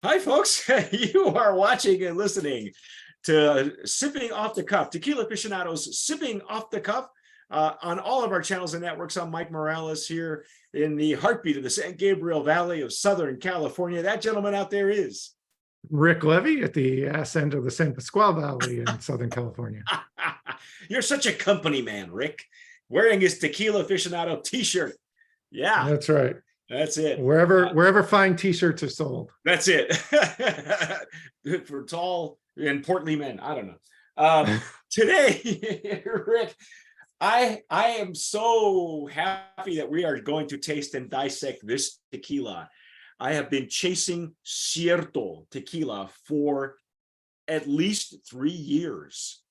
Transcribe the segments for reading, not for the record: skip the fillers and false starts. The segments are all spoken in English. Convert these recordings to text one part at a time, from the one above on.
Hi, folks. You are watching and listening to Sipping Off the Cuff, Tequila Aficionado's Sipping Off the Cuff on all of our channels and networks. I'm Mike Morales here in the heartbeat of the San Gabriel Valley of Southern California. That gentleman out there is Rick Levy at the ass end of the San Pasqual Valley in Southern California. You're such a company man, Rick, wearing his Tequila Aficionado t-shirt. Yeah, That's right. that's it. Wherever fine t-shirts are sold. That's it. For tall and portly men. I don't know. Today, Rick, I am so happy that we are going to taste and dissect this tequila. I have been chasing Cierto Tequila for at least 3 years.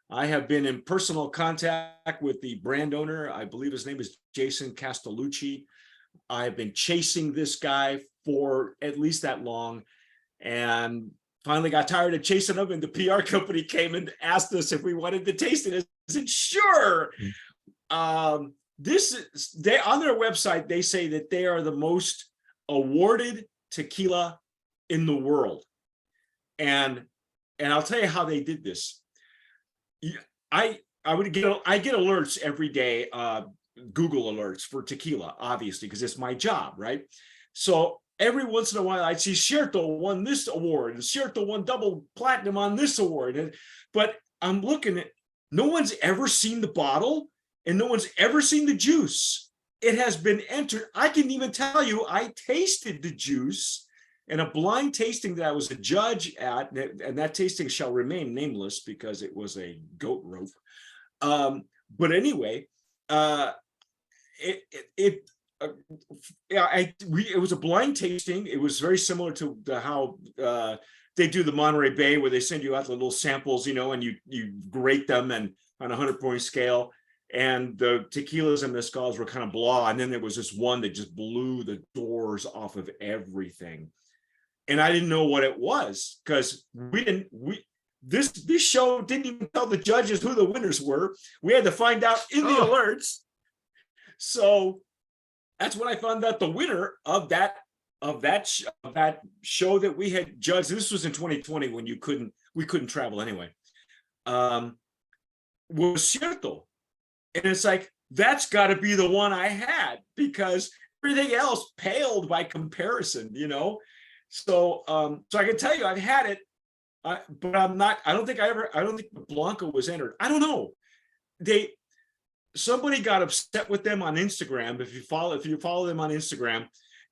I have been in personal contact with the brand owner. I believe his name is Jason Castellucci. I've been chasing this guy for at least that long, and finally got tired of chasing him, and the PR company came and asked us if we wanted to taste it. I said, sure. On their website, they say that they are the most awarded tequila in the world. And I'll tell you how they did this. I get alerts every day, Google alerts for tequila, obviously, because it's my job, right? So every once in a while, I'd see Cierto won this award, and Cierto won double platinum on this award. But I'm looking at, no one's ever seen the bottle, and no one's ever seen the juice. It has been entered. I can even tell you, I tasted the juice in a blind tasting that I was a judge at, and that tasting shall remain nameless because it was a goat rope. But anyway, it was a blind tasting. It was very similar to how they do the Monterey Bay, where they send you out the little samples, and you grate them and on a 100-point scale. And the tequilas and mezcals were kind of blah. And then there was this one that just blew the doors off of everything. And I didn't know what it was, because this show didn't even tell the judges who the winners were. We had to find out in the alerts. So that's when I found out the winner of that show that we had judged. This was in 2020 when we couldn't travel anyway. Was Cierto. And it's like, that's got to be the one I had, because everything else paled by comparison, So I can tell you I've had it, but I don't think Blanco was entered. I don't know. Somebody got upset with them on Instagram. If you follow them on Instagram,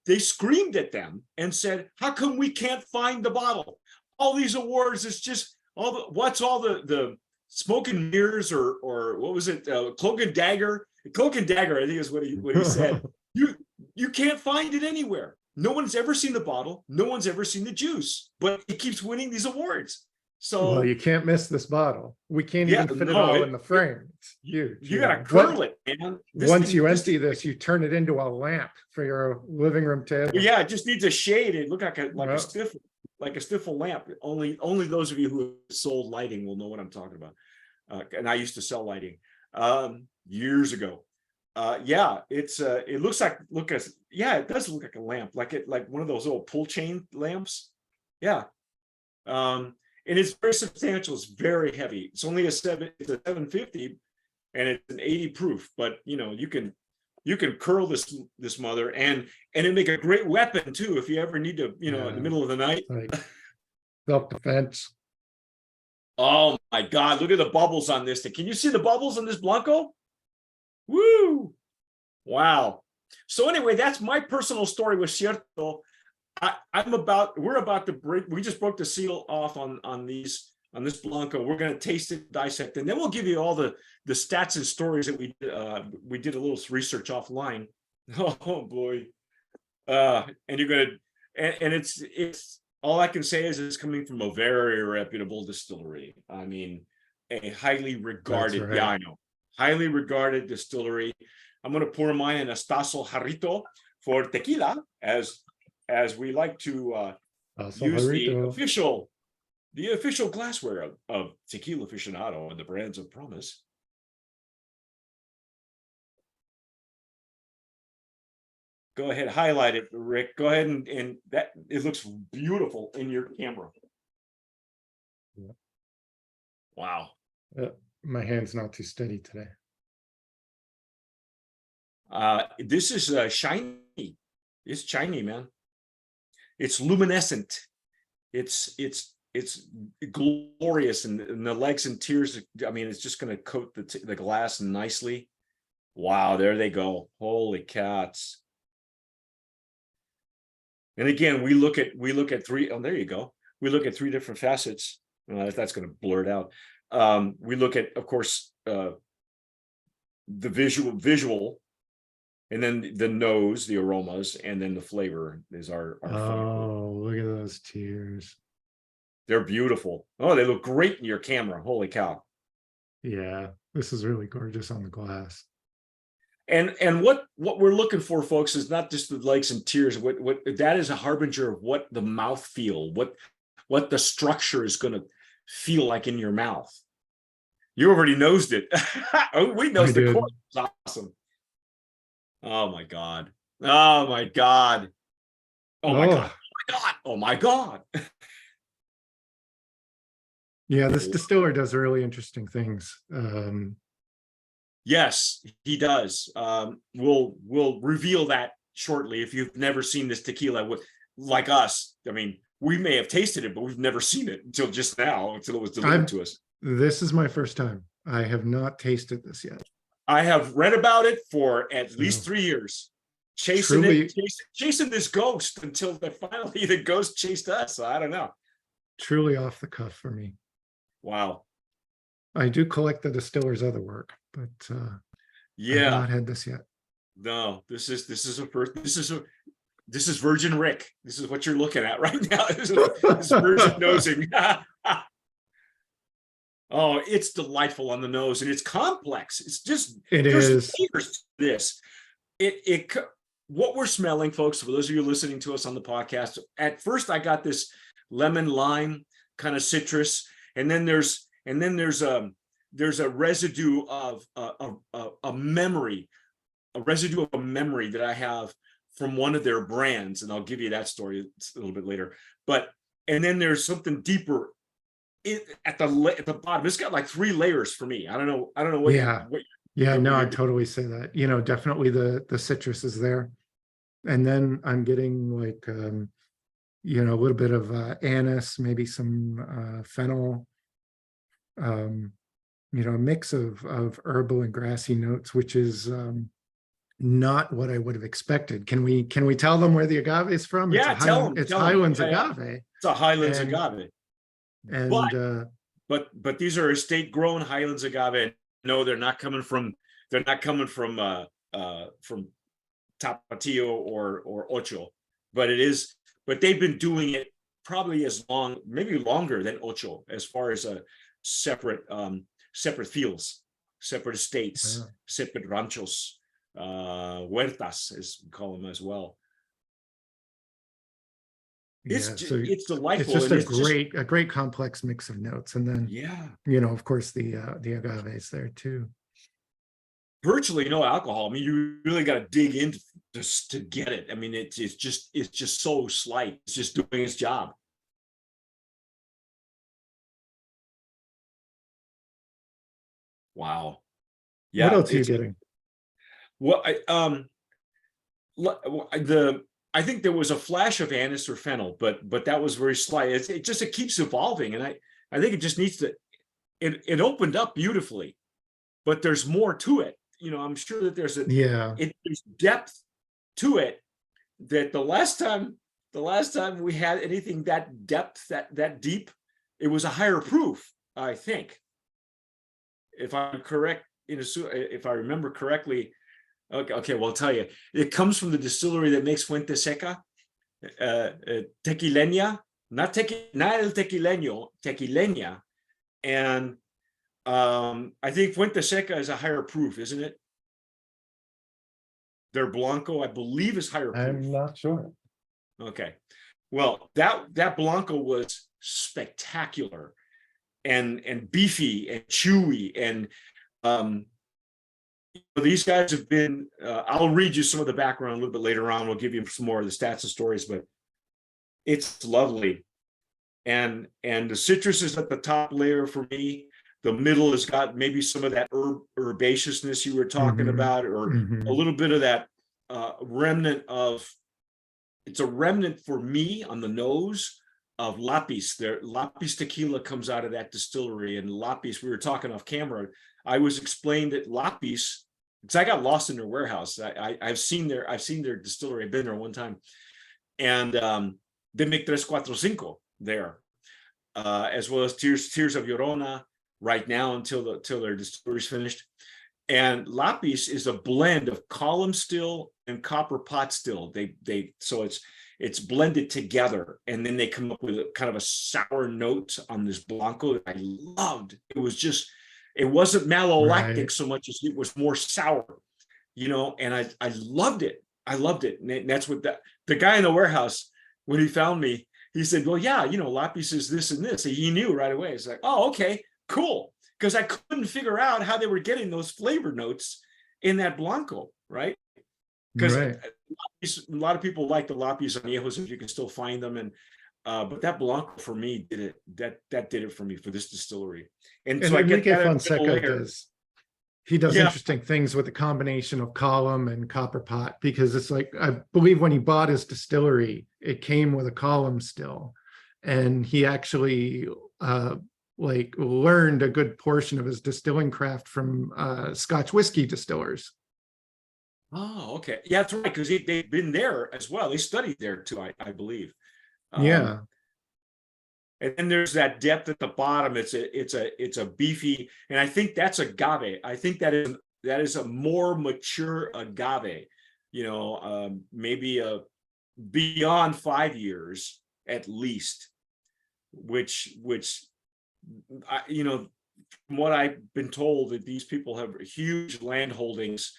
they screamed at them and said, how come we can't find the bottle? All these awards, it's just what's all the smoke and mirrors, or what was it? Cloak and dagger, I think is what he said. You can't find it anywhere. No one's ever seen the bottle. No one's ever seen the juice, but it keeps winning these awards. So, well, you can't miss this bottle. We can't even fit it all in the frame. It's huge. You gotta curl it, man. Once you empty this, you turn it into a lamp for your living room table. Yeah, it just needs a shade. It look like a stiffle lamp. Only those of you who have sold lighting will know what I'm talking about. And I used to sell lighting years ago. Yeah, it does look like a lamp, like one of those old pull chain lamps. Yeah. And it's very substantial. It's very heavy. It's only it's a 750, and it's an 80 proof. But you can curl this mother, and it make a great weapon too if you ever need to, in the middle of the night. Like self-defense. Oh my God! Look at the bubbles on this thing. Can you see the bubbles on this Blanco? Woo! Wow. So anyway, that's my personal story with Cierto. We're about to break. We just broke the seal off on this Blanco. We're going to taste it, dissect, and then we'll give you all the stats and stories that we did a little research offline. Oh boy. And you're going to, and it's all I can say is it's coming from a very reputable distillery. I mean, a highly regarded, right. Yeah, I know, highly regarded distillery. I'm going to pour mine in a Stasso Jarrito for tequila, as we like to use the official glassware of Tequila Aficionado and the brands of promise. Go ahead, highlight it, Rick. Go ahead and that it looks beautiful in your camera. Yeah. Wow. My hand's not too steady today. This is shiny. It's shiny, man. It's luminescent. It's glorious, and the legs and tears. I mean, it's just going to coat the glass nicely. Wow, there they go. Holy cats. And again, we look at three. Oh, there you go. We look at three different facets. That's going to blur it out. We look at, of course, the visual, and then the nose, the aromas, and then the flavor is our Oh, look at those tears. They're beautiful. Oh, they look great in your camera. Holy cow. Yeah, this is really gorgeous on the glass. And what we're looking for, folks, is not just the legs and tears. What that is a harbinger of what the mouth feel, what the structure is going to feel like in your mouth. You already nosed it. We nosed the cork. It's awesome. Oh my God. Oh my God. Oh my God. Oh my God. Oh my God. Yeah, this distiller does really interesting things. Yes, he does. We'll reveal that shortly. If you've never seen this tequila, like us, I mean, we may have tasted it, but we've never seen it until just now, until it was delivered to us. This is my first time. I have not tasted this yet. I have read about it for at least 3 years, chasing this ghost until finally the ghost chased us. So I don't know. Truly off the cuff for me. Wow. I do collect the distiller's other work, but yeah, I've not had this yet. No, this is Virgin Rick. This is what you're looking at right now. This is Virgin nosing. Oh, it's delightful on the nose, and it's complex. It's just is this. What we're smelling, folks, for those of you listening to us on the podcast, at first I got this lemon lime kind of citrus, and then there's a residue of a memory that I have from one of their brands, and I'll give you that story a little bit later. And then there's something deeper at the bottom. It's got like 3 layers for me. I don't know what. I'd totally say that. You know, definitely the citrus is there, and then I'm getting like a little bit of anise, maybe some fennel. A mix of herbal and grassy notes, which is not what I would have expected. Can we tell them where the agave is from? Yeah, it's Highlands agave. It's a Highlands agave. And but these are estate grown Highlands agave. No, they're not coming from Tapatio or Ocho, but they've been doing it probably as long, maybe longer than Ocho, as far as separate fields, separate estates, separate ranchos, huertas, as we call them as well. It's delightful. It's just a great complex mix of notes, and then of course the agaves there too. Virtually no alcohol. I mean, you really got to dig in to get it. I mean, it's just so slight. It's just doing its job. Wow. Yeah. What else are you getting? Well, I think there was a flash of anise or fennel, but that was very slight. It keeps evolving, and I think it just needs to. It opened up beautifully, but there's more to it. I'm sure that there's there's depth to it. That the last time we had anything that depth, that deep, it was a higher proof, I think. If I'm correct, if I remember correctly. Okay, well, I'll tell you. It comes from the distillery that makes Fuente Seca, Tequileña, not el Tequileño, Tequileña. And I think Fuente Seca is a higher proof, isn't it? Their Blanco, I believe, is higher proof. I'm not sure. Okay. Well, that Blanco was spectacular and beefy and chewy, and these guys have been, I'll read you some of the background a little bit later on. We'll give you some more of the stats and stories, but it's lovely. And the citrus is at the top layer for me. The middle has got maybe some of that herbaceousness you were talking about, or a little bit of that remnant of, it's a remnant for me on the nose of Lapis. Lapis tequila comes out of that distillery, and Lapis, we were talking off camera. I was explained that Lapis, because I got lost in their warehouse. I've seen their distillery. I've been there one time, and they make 345 there, as well as Tears of Llorona right now until their distillery is finished. And Lapis is a blend of column still and copper pot still. So it's blended together, and then they come up with a kind of a sour note on this Blanco that I loved. It wasn't malolactic so much as it was more sour, and I loved it. I loved it. And that's what the guy in the warehouse, when he found me, he said, well, yeah, Lapis is this and this. And he knew right away. It's like, oh, okay, cool. Because I couldn't figure out how they were getting those flavor notes in that Blanco, right? Because a lot of people like the Lapis Añejos if you can still find them, and but that Blanco for me did it. That did it for me for this distillery. And so Enrique Fonseca does interesting things with the combination of column and copper pot, because it's like, I believe when he bought his distillery, it came with a column still, and he actually learned a good portion of his distilling craft from Scotch whiskey distillers. Oh, okay. Yeah, that's right. Because they've been there as well. They studied there too, I believe. Yeah. And then there's that depth at the bottom. It's a beefy, and I think that's agave. I think that is a more mature agave. Maybe beyond 5 years at least, which from what I've been told, that these people have huge land holdings.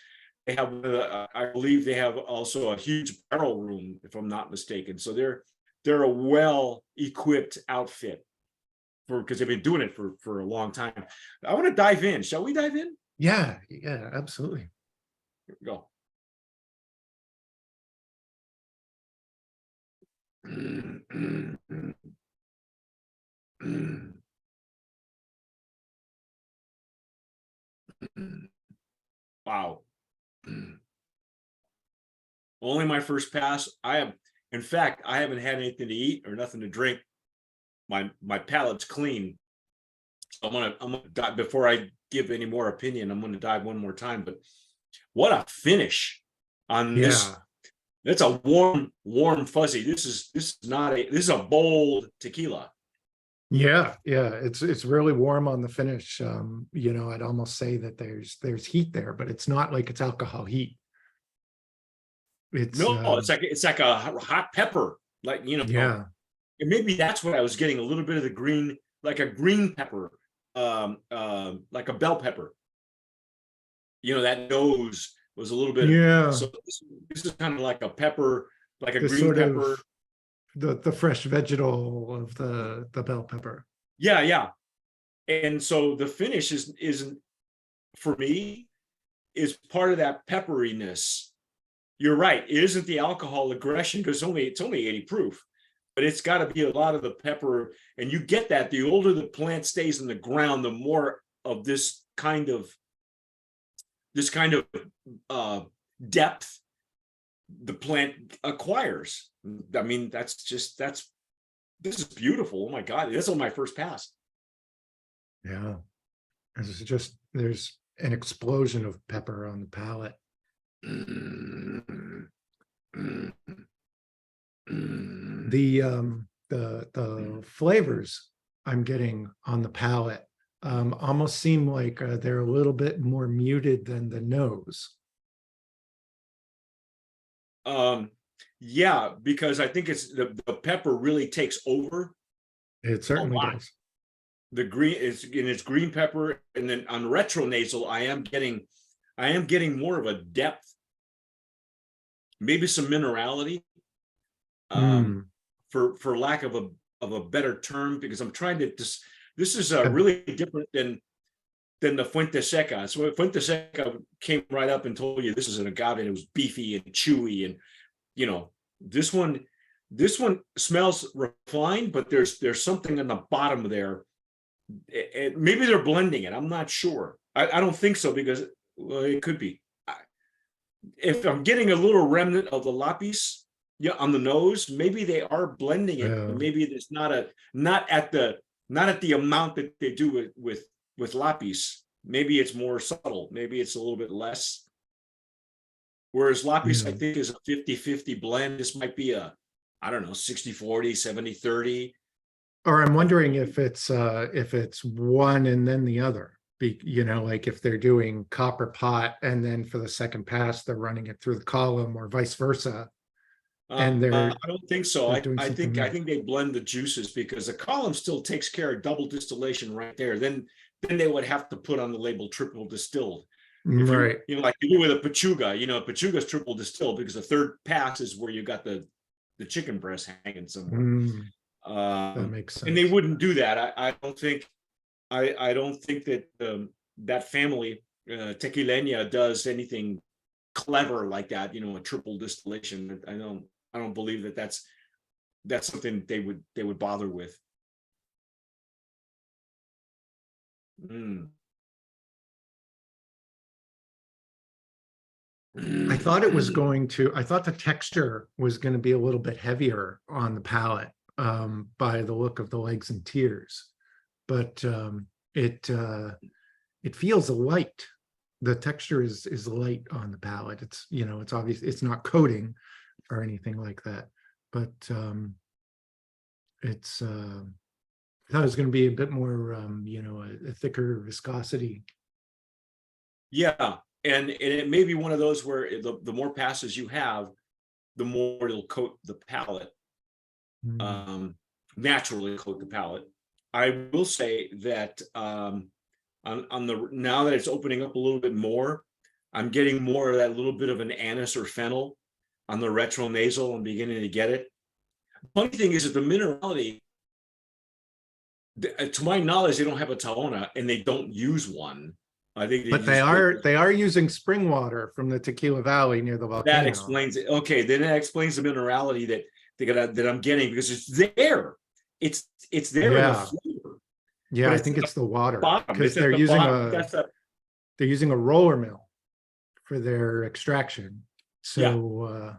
They have, I believe, they have also a huge barrel room, if I'm not mistaken. So they're a well-equipped outfit because they've been doing it for a long time. I want to dive in. Shall we dive in? Yeah, absolutely. Here we go. Wow. Only my first pass. In fact, I haven't had anything to eat or nothing to drink. My palate's clean. So I'm gonna dive, before I give any more opinion, I'm gonna dive one more time. But what a finish on this. That's a warm fuzzy. This is a bold tequila. Yeah, it's really warm on the finish. I'd almost say that there's heat there, but it's not like it's alcohol heat. It's like a hot pepper, yeah. And maybe that's what I was getting, a little bit of the green, like a green pepper, like a bell pepper. That nose was a little bit. Yeah. So this is kind of like a pepper, like a the green pepper. The fresh vegetal of the bell pepper. Yeah. And so the finish is for me is part of that pepperiness. You're right. It isn't the alcohol aggression, because it's only 80 proof, but it's got to be a lot of the pepper. And you get that the older the plant stays in the ground, the more of this kind of depth the plant acquires. I mean, this is beautiful. Oh my God. This is my first pass. Yeah. There's an explosion of pepper on the palate. The flavors I'm getting on the palate almost seem like they're a little bit more muted than the nose. Yeah, because I think it's the pepper really takes over. It certainly does. The green it's green pepper, and then on retronasal, I am getting more of a depth, maybe some minerality, for lack of a better term, because I'm trying to this is really different than than the Fuente Seca. So Fuente Seca came right up and told you this is an agave, and it was beefy and chewy, and you know, this one smells refined, but there's something on the bottom there. Maybe they're blending it. I'm not sure. I don't think so, because well, it could be. If I'm getting a little remnant of the lapis, yeah, on the nose, maybe they are blending it. Yeah. Maybe it's not at the amount that they do with lapis. Maybe it's more subtle. Maybe it's a little bit less. Whereas lapis, I think, is a 50-50 blend. This might be a, I don't know, 60-40, 70-30. Or I'm wondering if it's one and then the other. Like if they're doing copper pot and then for the second pass they're running it through the column, or vice versa. And I don't think so. I think there. they blend the juices, because the column still takes care of double distillation right there. Then they would have to put on the label triple distilled. Right. Like you do with a pechuga. Pechuga's triple distilled because the third pass is where you got the chicken breast hanging somewhere. That makes sense. And they wouldn't do that. I don't think. I don't think that that family Tequilena does anything clever like that. A triple distillation. I don't believe that that's something they would bother with. I thought the texture was going to be a little bit heavier on the palate by the look of the legs and tears, but it feels light. The texture is light on the palate. It's it's obvious it's not coating or anything like that, but it's I thought it was going to be a bit more a thicker viscosity. Yeah. And it may be one of those where the more passes you have, the more it'll coat the palate, naturally coat the palate. I will say that on the now that it's opening up a little bit more, I'm getting more of that little bit of an anise or fennel on the retronasal. I'm beginning to get it. Funny thing is that the minerality, to my knowledge, they don't have a Tahona and they don't use one. I think they are using spring water from the Tequila Valley near the volcano. That explains it. Okay, then that explains the minerality that I'm getting, because it's there. It's there in the flavor. Yeah, I think it's the water, because they're using a roller mill for their extraction. So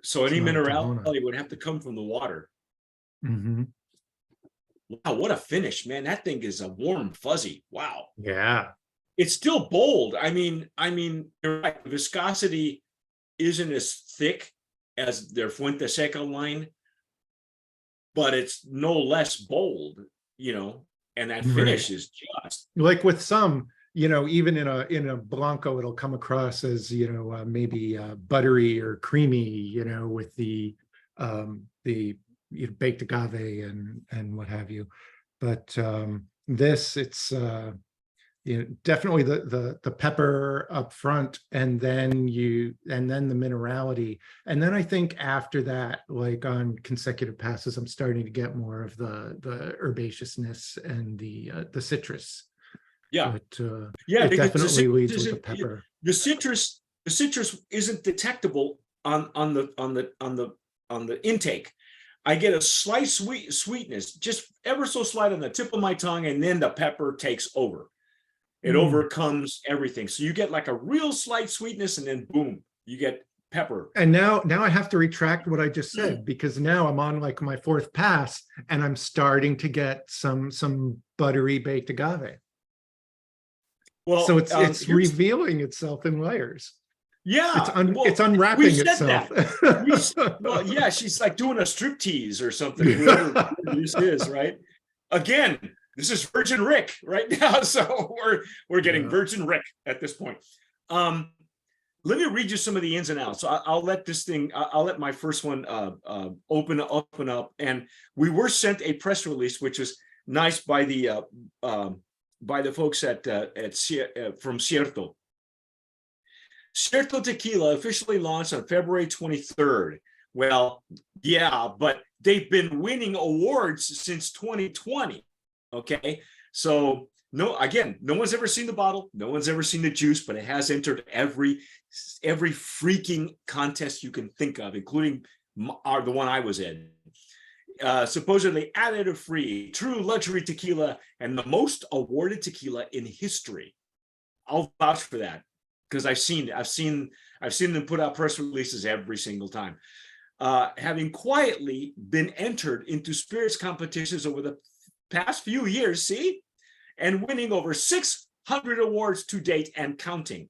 so any minerality would have to come from the water. Wow, what a finish, man! That thing is a warm fuzzy. Wow. Yeah. It's still bold. I mean, you're right. The viscosity isn't as thick as their Fuente Seca line, but it's no less bold, and that finish is just like with some, even in a Blanco, it'll come across as, maybe buttery or creamy, with the baked agave and what have you. But this, it's definitely the pepper up front, and then the minerality, and then I think after that, like on consecutive passes, I'm starting to get more of the herbaceousness and the citrus. Yeah, but it definitely leads with the pepper. The citrus isn't detectable on the intake. I get a slight sweetness, just ever so slight on the tip of my tongue, and then the pepper takes over. It overcomes everything. So you get like a real slight sweetness, and then boom, you get pepper. And now I have to retract what I just said, because now I'm on like my fourth pass and I'm starting to get some buttery baked agave. Well, so it's revealing itself in layers. Yeah, it's unwrapping itself. Well, yeah, she's like doing a striptease or something. Whatever this is, right? Again, this is Virgin Rick right now, so we're getting Virgin Rick at this point. Let me read you some of the ins and outs. So I'll let my first one open up. And we were sent a press release, which is nice by the folks from Cierto. Cierto Tequila officially launched on February 23rd. Well, yeah, but they've been winning awards since 2020. Okay, so No, again, no one's ever seen the bottle, no one's ever seen the juice, but it has entered every freaking contest you can think of, including the one I was in. Supposedly additive-free, true luxury tequila, and the most awarded tequila in history. I'll vouch for that because I've seen them put out press releases every single time. Having quietly been entered into spirits competitions over the past few years, see, and winning over 600 awards to date and counting.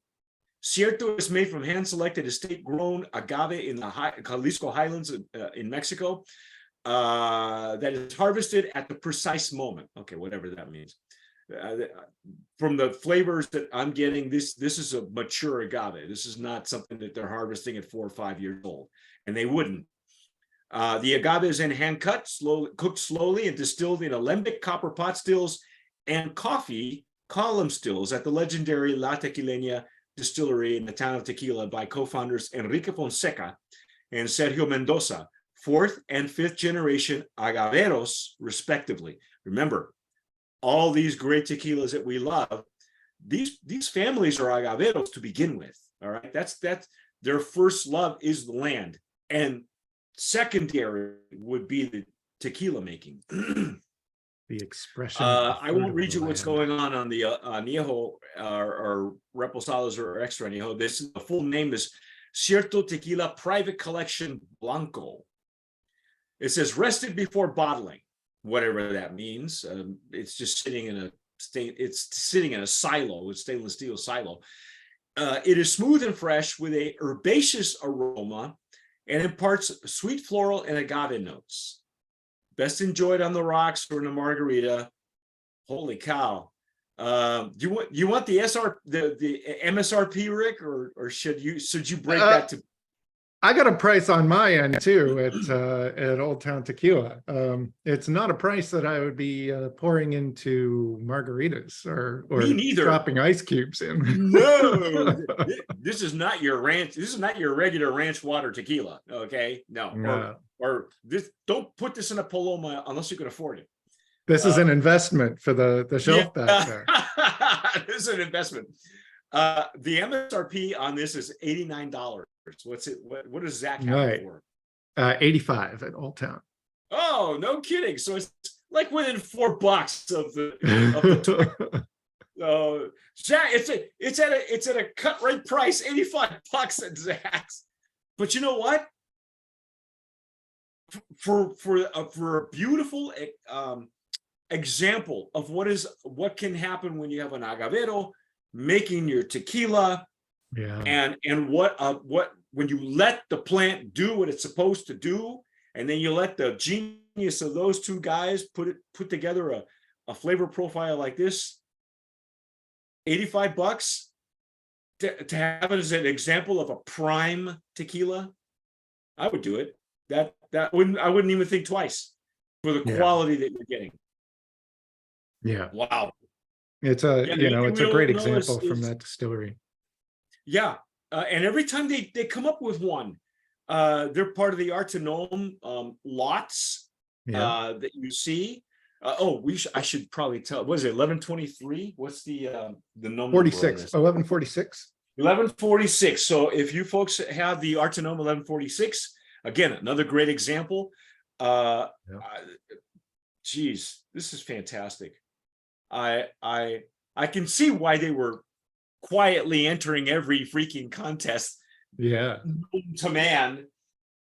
Cierto is made from hand-selected estate-grown agave in the Jalisco Highlands in Mexico. That is harvested at the precise moment. Okay, whatever that means. From the flavors that I'm getting, this is a mature agave. This is not something that they're harvesting at 4 or 5 years old, and they wouldn't. The agave is in hand cut, cooked slowly, and distilled in alembic copper pot stills and coffee column stills at the legendary La Tequilena distillery in the town of Tequila by co-founders Enrique Fonseca and Sergio Mendoza, 4th and 5th generation agaveros, respectively. Remember, all these great tequilas that we love, these families are agaveros to begin with. All right, that's their first love is the land, and secondary would be the tequila making. The expression. I won't read you what's going on the añejo or reposados or extra añejo. The full name is Cierto Tequila Private Collection Blanco. It says rested before bottling, whatever that means. It's just sitting in a silo, a stainless steel silo. It is smooth and fresh with a herbaceous aroma and imparts sweet floral and agave notes. Best enjoyed on the rocks or in a margarita. Holy cow! You want the MSRP, Rick, or should you break that to? I got a price on my end too at Old Town Tequila. It's not a price that I would be pouring into margaritas or dropping ice cubes in. No, this is not your ranch. This is not your regular ranch water tequila. Okay, no. Or this. Don't put this in a Paloma unless you can afford it. This is an investment for the shelf back there. This is an investment. The MSRP on this is $89. What's it? What does Zach have for? 85 at Old Town. Oh, no kidding! So it's like within $4 of the. Zach, it's at a cut rate price, $85 at Zach's. But you know what? For a beautiful example of what can happen when you have an agavero making your tequila. Yeah. And what when you let the plant do what it's supposed to do, and then you let the genius of those two guys put together a flavor profile like this, $85 to have it as an example of a prime tequila, I would do it. I wouldn't even think twice for the quality that you're getting. Yeah. Wow. It's it's a great example from that distillery. Yeah, and every time they come up with one, they're part of the Atotonilco lots that you see. I should probably tell. What is it? 1123. What's the number? 46. 1146. 1146. So if you folks have the Atotonilco 1146, again, another great example. Geez, this is fantastic. I can see why they were quietly entering every freaking contest to man,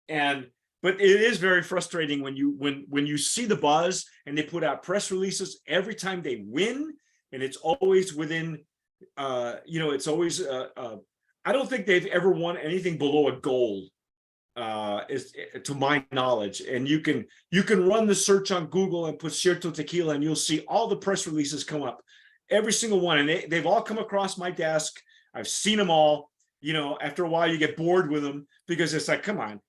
but it is very frustrating when you see the buzz and they put out press releases every time they win, and it's always within it's always I don't think they've ever won anything below a gold is to my knowledge. And you can run the search on Google and put Cierto Tequila and you'll see all the press releases come up, every single one, and they've all come across my desk. I've seen them all. After a while you get bored with them because it's like, come on.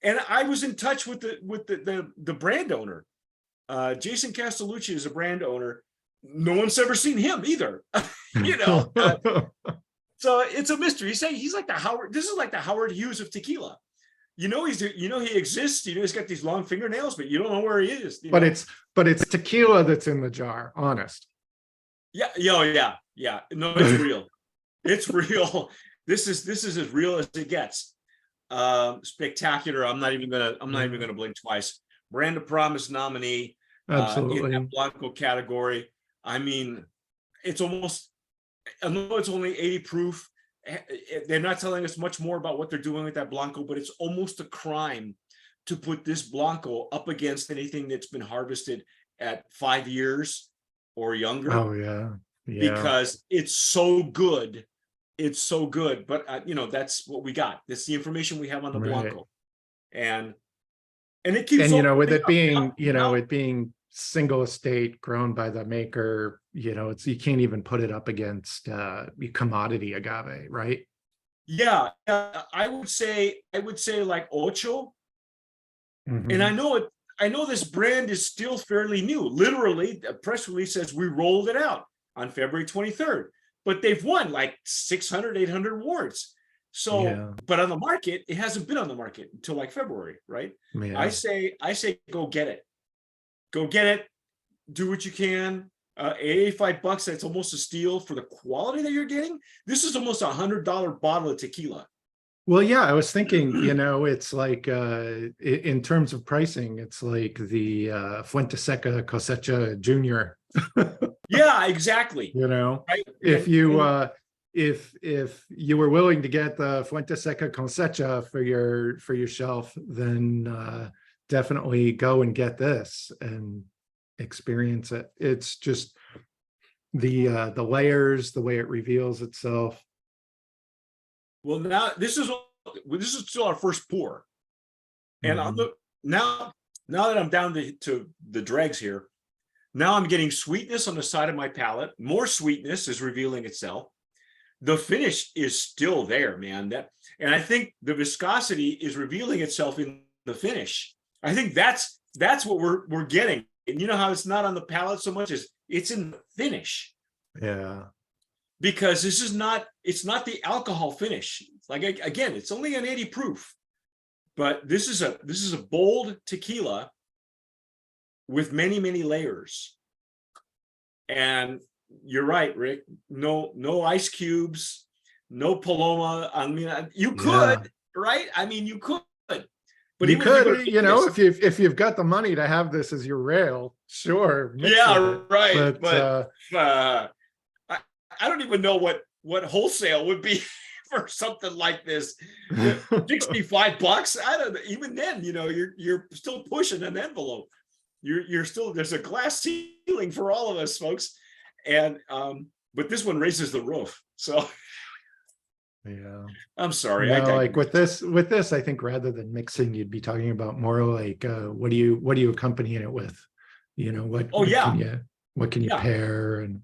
And I was in touch with the brand owner. Jason Castellucci is a brand owner. No one's ever seen him either. So it's a mystery. He's like the Howard. This is like the Howard Hughes of tequila. He exists. He's got these long fingernails, but you don't know where he is. But it's tequila that's in the jar. Honest. Yeah, yeah. No, it's real. It's real. This is as real as it gets. Spectacular. I'm not even gonna blink twice. Brand of Promise nominee in that Absolutely. Blanco category. I mean, it's almost, I know it's only 80 proof. They're not telling us much more about what they're doing with that Blanco, but it's almost a crime to put this Blanco up against anything that's been harvested at 5 years or younger, Oh yeah. Yeah. because it's so good. It's so good. But that's what we got. That's the information we have on the Right. Blanco, and it keeps And with opening it up. being, Now, it being single estate grown by the maker, it's, you can't even put it up against commodity agave, right? yeah, I would say like Ocho. And Mhm. I know this brand is still fairly new. Literally, a press release says we rolled it out on February 23rd, but they've won like 600, 800 awards. So, Yeah. but on the market, it hasn't been on the market until like February, right? I Yeah. say, go get it. Go get it. Do what you can. $85, that's almost a steal for the quality that you're getting. This is almost $100 bottle of tequila. Well, yeah, I was thinking, it's like in terms of pricing, it's like the Fuente Seca Cosecha Junior. Yeah, exactly. You know, Right. if you if you were willing to get the Fuente Seca Cosecha for your shelf, then definitely go and get this and experience it. It's just the layers, the way it reveals itself. Well, now this is still our first pour, and I'm Mhm. now that I'm down to the dregs here. Now I'm getting sweetness on the side of my palate. More sweetness is revealing itself. The finish is still there, man. And I think the viscosity is revealing itself in the finish. I think that's what we're getting. And you know how it's not on the palate so much as it's in the finish, Yeah. because it's not the alcohol finish. Like, again, it's only an 80 proof, but this is a bold tequila with many, many layers. And you're right, Rick. No ice cubes, no Paloma. I mean, you could, Yeah. right? I mean, you could, but You even if you go could, to Vegas, if you've got the money to have this as your rail, sure, mix yeah, it. right. But But I, I don't even know what wholesale would be for something like this. $65. I don't know. Even then, you're still pushing an envelope. You're still, there's a glass ceiling for all of us, folks. And but this one raises the roof. So yeah. I'm sorry, I No, like digress. with this, I think rather than mixing, you'd be talking about more like what do you accompany it with? Oh yeah, what can you yeah. pair and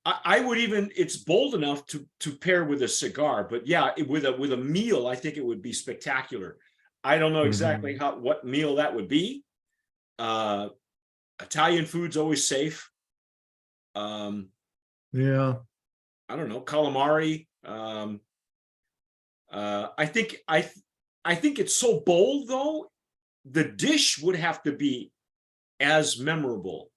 I would even, it's bold enough to pair with a cigar, but yeah, with a meal, I think it would be spectacular. I don't know exactly Mhm. what meal that would be. Uh, Italian food's always safe. Um, Yeah. I don't know, calamari. I think I think it's so bold though. The dish would have to be as memorable,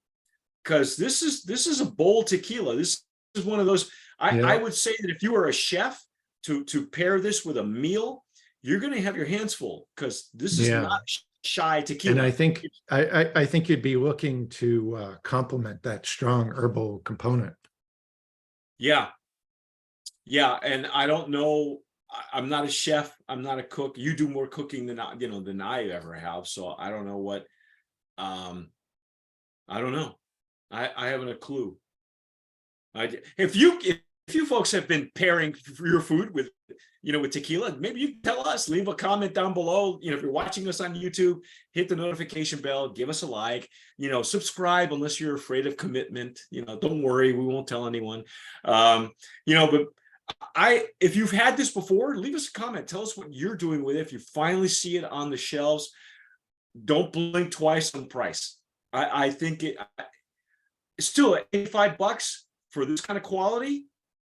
because this is a bold tequila. This is one of those. I Yeah. would say that if you were a chef to pair this with a meal, you're going to have your hands full, because this is Yeah. not shy And I tequila. think I think you'd be looking to complement that strong herbal component. Yeah, yeah, and I don't know. I'm not a chef. I'm not a cook. You do more cooking than I ever have. So I don't know what. Um, I don't know. I haven't a clue. If you folks have been pairing your food with with tequila, maybe you can tell us. Leave a comment down below. If you're watching us on YouTube, hit the notification bell, give us a like. Subscribe unless you're afraid of commitment. Don't worry, we won't tell anyone. But if you've had this before, leave us a comment. Tell us what you're doing with it. If you finally see it on the shelves, don't blink twice on price. I think it's still at $85 for this kind of quality.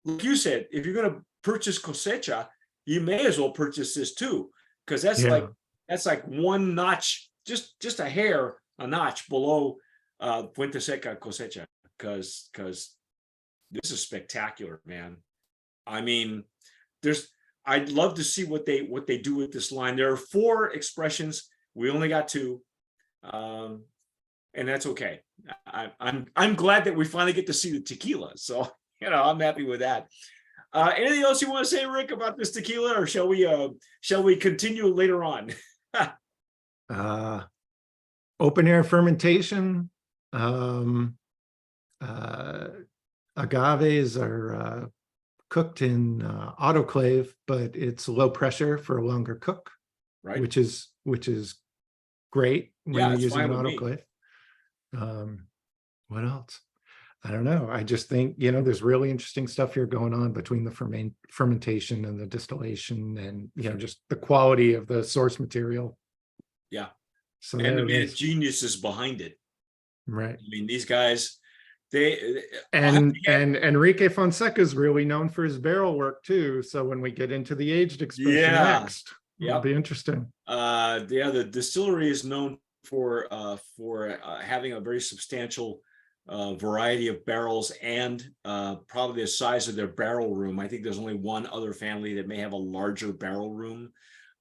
Like you said, if you're going to purchase cosecha, you may as well purchase this too, because Yeah. that's like one notch, just a hair, a notch below Fuente Seca cosecha. because this is spectacular, man. I mean, I'd love to see what they do with this line. There are 4 expressions. We only got 2. And that's okay. I'm glad that we finally get to see the tequila. So, I'm happy with that. Anything else you want to say, Rick, about this tequila, or shall we continue later on? Open air fermentation. Agaves are cooked in autoclave, but it's low pressure for a longer cook, Right. which is great when you're using an autoclave. What else? I don't know. I just think, there's really interesting stuff here going on between the fermentation and the distillation, and, just the quality of the source material. Yeah. So and the geniuses behind it. Right. I mean, these guys, and Enrique Fonseca is really known for his barrel work too. So when we get into the aged expression next, it'll be interesting. The distillery is known for having a very substantial variety of barrels, and probably the size of their barrel room. I think there's only one other family that may have a larger barrel room.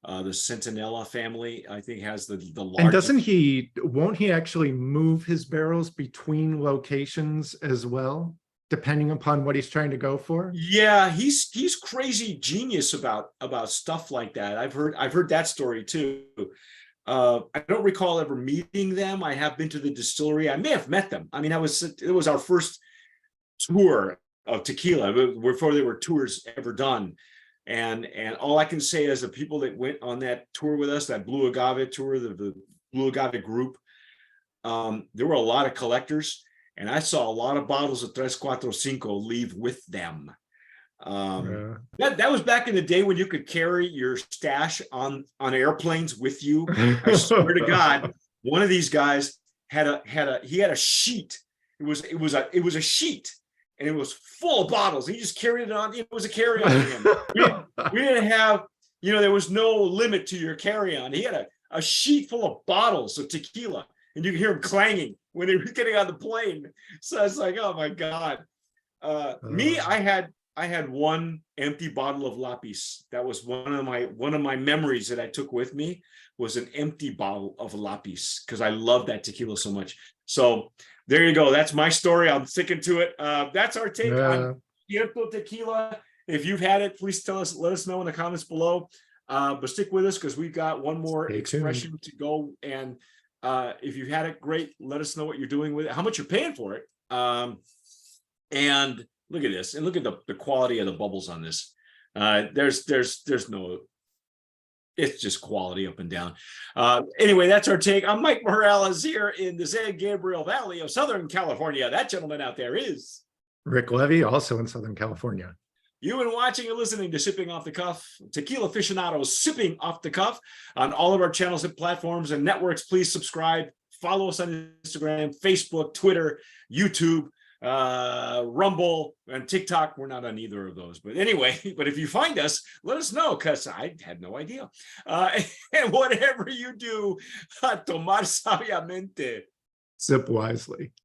The Centinela family, I think, has the largest. And won't he actually move his barrels between locations as well, depending upon what he's trying to go for? Yeah, he's crazy genius about stuff like that. I've heard that story too. I don't recall ever meeting them. I have been to the distillery. I may have met them. I mean, it was our first tour of tequila before there were tours ever done. And all I can say is the people that went on that tour with us, that Blue Agave tour, the Blue Agave group, there were a lot of collectors, and I saw a lot of bottles of 345 leave with them. That was back in the day when you could carry your stash on airplanes with you. I swear to God, one of these guys had a sheet. It was a sheet, and it was full of bottles. He just carried it on. It was a carry-on for him. We didn't have, there was no limit to your carry-on. He had a sheet full of bottles of tequila, and you could hear him clanging when he was getting on the plane. So it's like, oh my God. I had one empty bottle of Lapis. That was one of my memories that I took with me, was an empty bottle of Lapis, because I love that tequila so much. So there you go. That's my story. I'm sticking to it. That's our take on Cierto Tequila. If you've had it, please let us know in the comments below. But stick with us, because we've got one more expression to go. And if you've had it, great. Let us know what you're doing with it, how much you're paying for it. And look at this, and look at the quality of the bubbles on this. There's no, it's just quality up and down. Anyway, that's our take. I'm Mike Morales here in the San Gabriel Valley of Southern California. That gentleman out there is Rick Levy, also in Southern California. You've been watching and listening to Sipping Off the Cuff, Tequila Aficionado, Sipping Off the Cuff, on all of our channels and platforms and networks. Please subscribe. Follow us on Instagram, Facebook, Twitter, YouTube, Rumble, and TikTok. We're not on either of those, but anyway, but if you find us, let us know, because I had no idea. And whatever you do, tomar sabiamente, sip wisely.